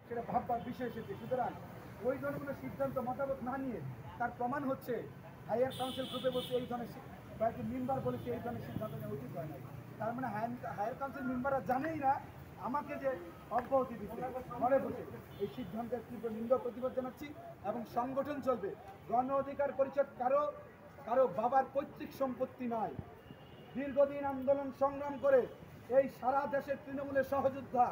সেটা ভাববার বিষয় এসেছে। সুতরাং ওই ধরনের কোনো সিদ্ধান্ত মতামত না নিয়ে তার প্রমাণ হচ্ছে হায়ার কাউন্সিল গ্রুপে বসে এই ধরনের কয়েকটি মেম্বার বলেছে এই ধরনের সিদ্ধান্ত নেওয়া উচিত হয় না। তার মানে হায়ার কাউন্সিল মেম্বাররা জানেই না আমাকে যে অব্যাহতি দিচ্ছে ঘরে বসে এই সিদ্ধান্তের তীব্র নিন্দা প্রতিবাদ জানাচ্ছি এবং সংগঠন চলবে। গণ অধিকার পরিষদ কারো কারো বাবার পৈতৃক সম্পত্তি নয়। দীর্ঘদিন আন্দোলন সংগ্রাম করে এই সারা দেশের তৃণমূলের সহযোদ্ধা।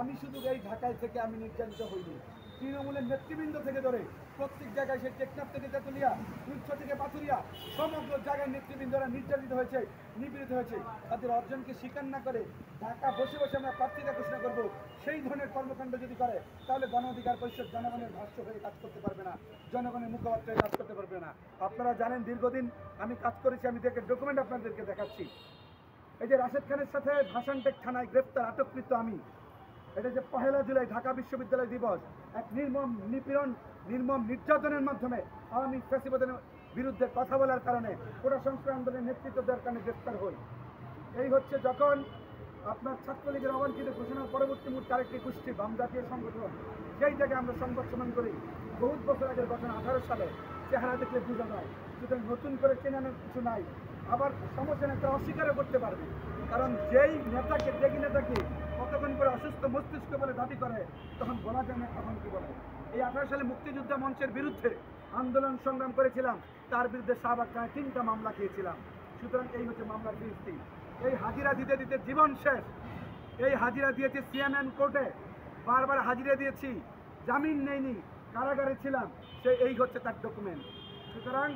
আমি শুধু এই ঢাকায় থেকে আমি নির্যাতিত হইনি, তৃণমূলের নেতৃবৃন্দ থেকে ধরে প্রত্যেক জায়গায় সে টেকনাফ থেকে তেঁতুলিয়া, উচ্চ থেকে পাথুরিয়া, সমগ্র জায়গায় নেতৃবৃন্দরা নির্যাতিত হয়েছে, নিপীড়িত হয়েছে। তাদের অর্জনকে স্বীকার না করে ঢাকা বসে বসে আমরা প্রার্থিতা ঘোষণা করব, সেই ধরনের কর্মকাণ্ড যদি করে তাহলে গণ অধিকার পরিষদ জনগণের ভাষ্য হয়ে কাজ করতে পারবে না, জনগণের মুখপাত্র হয়ে কাজ করতে পারবে না। আপনারা জানেন দীর্ঘদিন আমি কাজ করেছি, আমি ডকুমেন্ট আপনাদেরকে দেখাচ্ছি। এই যে রাশেদ খানের সাথে ভাসানটেক থানায় গ্রেপ্তার আটককৃত আমি, এটা যে 1 জুলাই ঢাকা বিশ্ববিদ্যালয় দিবস, এক নির্মম নিপীড়ন, নির্মম নির্যাতনের মাধ্যমে আওয়ামী ফ্যাসিবাদের বিরুদ্ধে কথা বলার কারণে কোটা সংস্কার আন্দোলনের নেতৃত্ব দেওয়ার কারণে গ্রেপ্তার হই। এই হচ্ছে যখন আপনার ছাত্রলীগের অবাঞ্ছিত ঘোষণার পরবর্তী মুহূর্তে আরেকটি গোষ্ঠী বাম জাতীয় সংগঠন, সেই জায়গায় আমরা সংবাদ সম্মেলন করি। বহুত বছর আগের ঘটনা, 18 সালে, চেহারা দেখলে বোঝা যায়। সুতরাং নতুন করে চেনানোর কিছু নাই। আবার সমস্যা নেতা অস্বীকারও করতে পারবে, কারণ যেই নেতাকে দেখি নেতাকে কতক্ষণ করে অসুস্থ মস্তিষ্ক বলে দাবি করে তখন বলা যায় না তখন কি বলে। এই 18 সালে মুক্তিযোদ্ধা মঞ্চের বিরুদ্ধে আন্দোলন সংগ্রাম করেছিলাম, তার বিরুদ্ধে শাহবাগ থানায় 3টা মামলা খেয়েছিলাম। সুতরাং এই হচ্ছে মামলার ফিরিস্তি। এই হাজিরা দিতে দিতে জীবন শেষ। এই হাজিরা দিয়েছি সিএমএন কোর্টে, বারবার হাজিরা দিয়েছি, জামিন নেইনি, কারাগারে ছিলাম, এই হচ্ছে তার ডকুমেন্ট। সুতরাং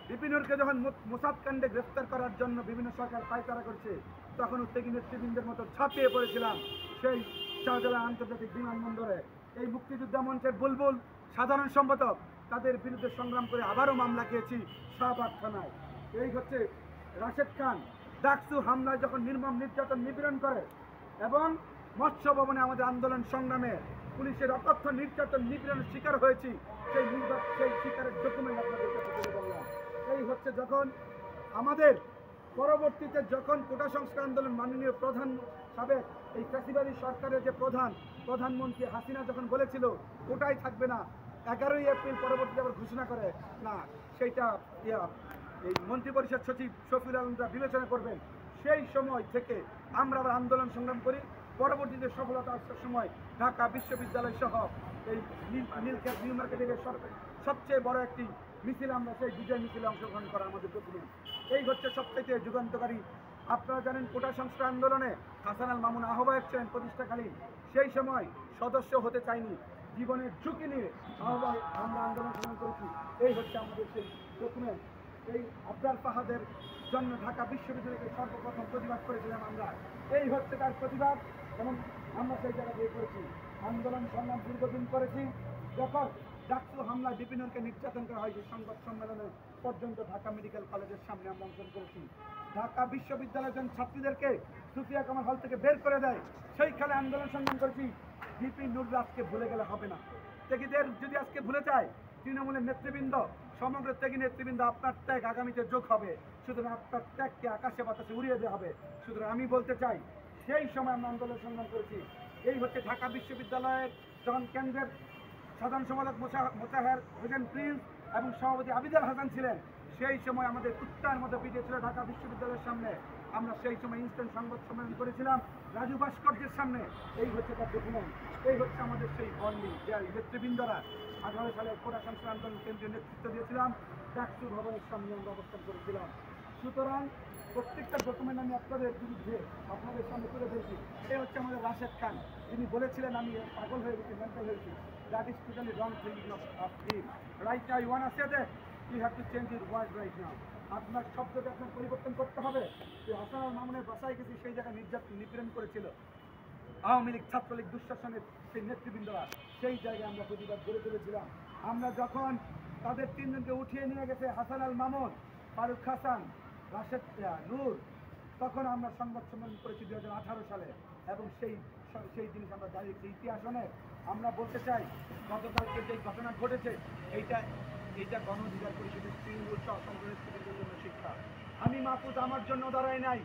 বিপিনুরকে যখন মোসাদ কাণ্ডে গ্রেফতার করার জন্য বিভিন্ন সরকার পায়তারা করছে, তখন উত্তেগী নেতৃবৃন্দের মতো ছাপিয়ে পড়েছিলাম সেই শাহজালাল আন্তর্জাতিক বিমানবন্দরে। এই মুক্তিযোদ্ধা মঞ্চের বুলবুল সাধারণ সম্পাদক, তাদের বিরুদ্ধে সংগ্রাম করে আবারও মামলা খেয়েছি শাহবাগ থানায়। এই হচ্ছে রাশেদ খান ডাকসু হামলায় যখন নির্মম নির্যাতন নিপীড়ন করে এবং মৎস্য ভবনে আমাদের আন্দোলন সংগ্রামে পুলিশের অকথ্য নির্যাতন নিপীড়নের শিকার হয়েছি, সেই শিকারের ডকুমেন্ট আপনাদের কাছে তুলে ধরলাম। এই হচ্ছে যখন আমাদের পরবর্তীতে যখন কোটা সংস্কার আন্দোলন মাননীয় প্রধান সাবেক এই ফ্যাসিবাদী সরকারের যে প্রধানমন্ত্রী হাসিনা যখন বলেছিল কোটাই থাকবে না, 11ই এপ্রিল পরবর্তীতে আবার ঘোষণা করে না, সেইটা এই মন্ত্রিপরিষদ সচিব শফিউল আলমরা বিবেচনা করবেন। সেই সময় থেকে আমরা আবার আন্দোলন সংগ্রাম করি। পরবর্তীতে সফলতা আসার সময় ঢাকা বিশ্ববিদ্যালয় সহ এই নীলক্ষেত নিউ মার্কেটের সবচেয়ে বড় একটি মিছিল, আমরা সেই বিজয় মিছিলে অংশগ্রহণ করা আমাদের ডকুমেন্ট। এই হচ্ছে সবচেয়ে যুগান্তকারী। আপনারা জানেন কোটা সংস্কার আন্দোলনে হাসান আল মামুন আহ্বায়ক ছিলেন প্রতিষ্ঠাকালীন, সেই সময় সদস্য হতে চাইনি, জীবনের ঝুঁকি নিয়ে আমরা আন্দোলন সংগ্রাম করেছি। এই হচ্ছে আমাদের সেই ডকুমেন্ট। এই আবদার ফাহাদের জন্য ঢাকা বিশ্ববিদ্যালয়কে সর্বপ্রথম প্রতিবাদ করেছিলাম আমরা। এই হচ্ছে তার প্রতিবাদ এবং আমরা সেই জায়গা দিয়ে করেছি আন্দোলন সংগ্রাম দীর্ঘদিন করেছি। যখন ডাকসু হামলায় বিপিনুরকে নির্যাতন করা হয়, যে সংবাদ সম্মেলনে পর্যন্ত ঢাকা মেডিকেল কলেজের সামনে আমরা অংশগ্রহণ করেছি। ঢাকা বিশ্ববিদ্যালয়ের ছাত্রীদেরকে সুফিয়া কামাল হল থেকে বের করে দেয়, সেইখানে আন্দোলন সংগ্রাম করেছি। বিপিনুর আজকে ভুলে গেলে হবে না। ত্যাগীদের যদি আজকে ভুলে যায় তৃণমূলের নেতৃবৃন্দ, সমগ্র ত্যাগী নেতৃবৃন্দ, আপনার ত্যাগ আগামীতে যোগ হবে। সুতরাং আপনার ত্যাগকে আকাশে বাতাসে উড়িয়ে দেওয়া হবে। সুতরাং আমি বলতে চাই সেই সময় আমরা আন্দোলন সংগ্রাম করেছি। এই হচ্ছে ঢাকা বিশ্ববিদ্যালয়ের যখন কেন্দ্রের সাধারণ সম্পাদক মোতাহার হোসেন প্রিন্স এবং সভাপতি আবিদাল হাসান ছিলেন, সেই সময় আমাদের কুত্তার মতো পিছিয়ে ছিল ঢাকা বিশ্ববিদ্যালয়ের সামনে। আমরা সেই সময় ইনস্ট্যান্ট সংবাদ সম্মেলন করেছিলাম রাজু ভাস্কর্যের সামনে। এই হচ্ছে তার ডকুমেন্ট। এই হচ্ছে আমাদের সেই বন্দি যে নেতৃবৃন্দরা 18 সালে কোটা সংস্কার আন্দোলন কেন্দ্রীয় নেতৃত্ব দিয়েছিলাম, ডাকসু ভবনের সামনে আমরা অবস্থান করেছিলাম। সুতরাং প্রত্যেকটা ডকুমেন্ট আমি আপনাদের বিরুদ্ধে আপনাদের সামনে তুলে ধরেছি। এই হচ্ছে আমাদের রাশেদ খান, যিনি বলেছিলেন আমি পাগল হয়ে গেছি, মেন্টাল হয়েছি। That is totally wrong thinking of him. Right now, you want to say that you have to change your word right now. আপনার শব্দকে আপনার পরিবর্তন করতে হবে। যে হাসান আল মামুনের বাসায় গেছি, সেই জায়গায় নির্যাতন নিপীড়ন করেছিল আওয়ামী লীগ ছাত্রলীগ দুঃশাসনের সেই নেতৃবৃন্দরা, সেই জায়গায় আমরা প্রতিবাদ গড়ে তুলেছিলাম। আমরা যখন তাদের 3 জনকে উঠিয়ে নিয়ে গেছে হাসান আল মামুন, ফারুক হাসান, রাশেদ নূর, তখন আমরা সংবাদ সম্মেলন করেছি 2018 সালে এবং সেই জিনিস আমরা দাঁড়িয়েছি ইতিহাস অনেক। আমরা বলতে চাই গতকালকে যে ঘটনা ঘটেছে এইটা গণ অধিকার পরিষদের তৃণমূল সহ সংগঠনের জন্য শিক্ষা। আমি মাহফুজ আমার জন্য দাঁড়াই নাই।